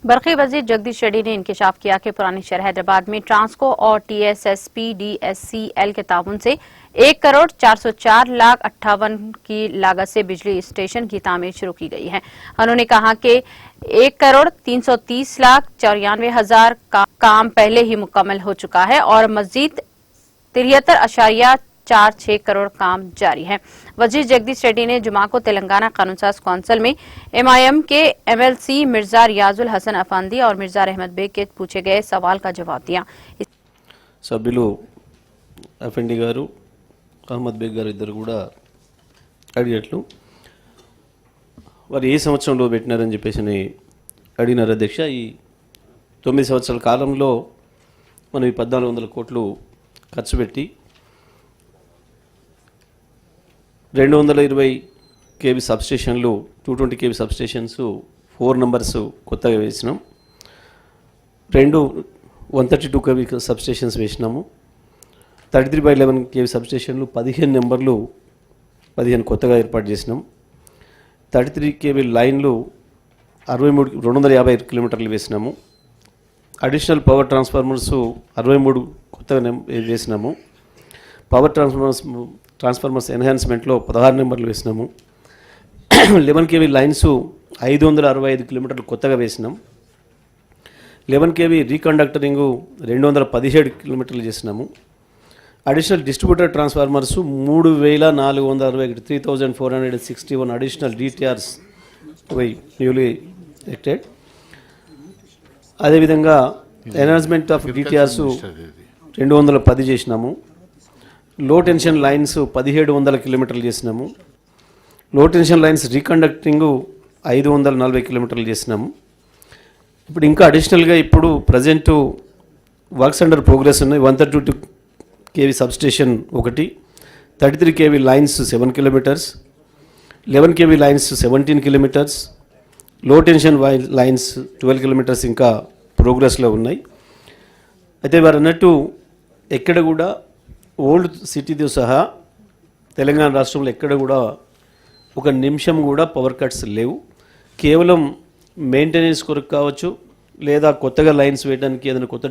बरक़ी वज़ीर जगदीश रेड्डी ने इंकशाफ किया कि पुरानी शहर हैदराबाद में ट्रांसको और TSSPDSCL के ताउन से 1,404,58,000 की लागत से बिजली स्टेशन की तामीर शुरू की गई है। उन्होंने कहा कि 1,330,94,000 का काम पहले ही मुकम्मल हो चुका है और मजीद 73.46 करोड़ काम जारी है। वजीर जगदीश रेड्डी ने जुमा को तेलंगाना कानूनसाज कौंसिल में MIM के MLC मिर्जा रियाजुल हसन अफंदी और मिर्जा रहमत बेग के पूछे गए सवाल का जवाब दिया। సభ్యులు అఫెండి గారు అహ్మద్ బేగ్ గారు ఇద్దరు కూడా అడిగట్లు వారు ఏ సంవత్సరంలో పెట్టినారని చెప్పేసి అడిగినారు అధ్యక్ష। ఈ 9 సంవత్సరాల కాలంలో మనం ఈ 1400 కోట్లు ఖర్చు పెట్టి 220 kV సబ్స్టేషన్లు 220 kV సబ్స్టేషన్స్ 4 నంబర్స్ కొత్తగా వేసినాం, 132 kV సబ్స్టేషన్స్ వేసినాము, 33/11 kV సబ్స్టేషన్లు 15 నెంబర్లు 15 కొత్తగా ఏర్పాటు చేసినాం, 33 kV లైన్లు 250 కిలోమీటర్లు వేసినాము, అడిషనల్ పవర్ ట్రాన్స్ఫార్మర్స్ 63 కొత్తగా వేసినాము, పవర్ ట్రాన్స్ఫార్మర్స్ ఎన్హాన్స్మెంట్లో 16 నెంబర్లు వేసినాము, 11 kV లైన్స్ 565 కిలోమీటర్లు కొత్తగా వేసినాం, 11 kV రీకండక్టరింగ్ 217 కిలోమీటర్లు చేసినాము, additional distributor transformers 3,461 3,461 additional DTRs newly elected. అదేవిధంగా ఎన్హాన్స్మెంట్ ఆఫ్ DTRs 210 చేసినాము, లో టెన్షన్ లైన్స్ 1700 కిలోమీటర్లు చేసినాము, లో టెన్షన్ లైన్స్ రీకండక్టింగ్ 540 కిలోమీటర్లు చేసినాము। ఇప్పుడు ఇంకా అడిషనల్గా ఇప్పుడు ప్రజెంట్ వర్క్స్ అండర్ ప్రోగ్రెస్ ఉన్నాయి। 132 kV సబ్స్టేషన్ ఒకటి, 33 kV lines 7 kilometres, 11 kV lines 17 kilometres, లో టెన్షన్ లైన్స్ 12 కిలోమీటర్స్ ఇంకా ప్రోగ్రెస్లో ఉన్నాయి। అయితే వారు అన్నట్టు ఎక్కడ కూడా ఓల్డ్ సిటీతో సహా తెలంగాణ రాష్ట్రంలో ఎక్కడ కూడా ఒక నిమిషం కూడా పవర్ కట్స్ లేవు। కేవలం మెయింటెనెన్స్ కొరకు కావచ్చు లేదా కొత్తగా లైన్స్ వేయడానికి ఏదైనా కొత్త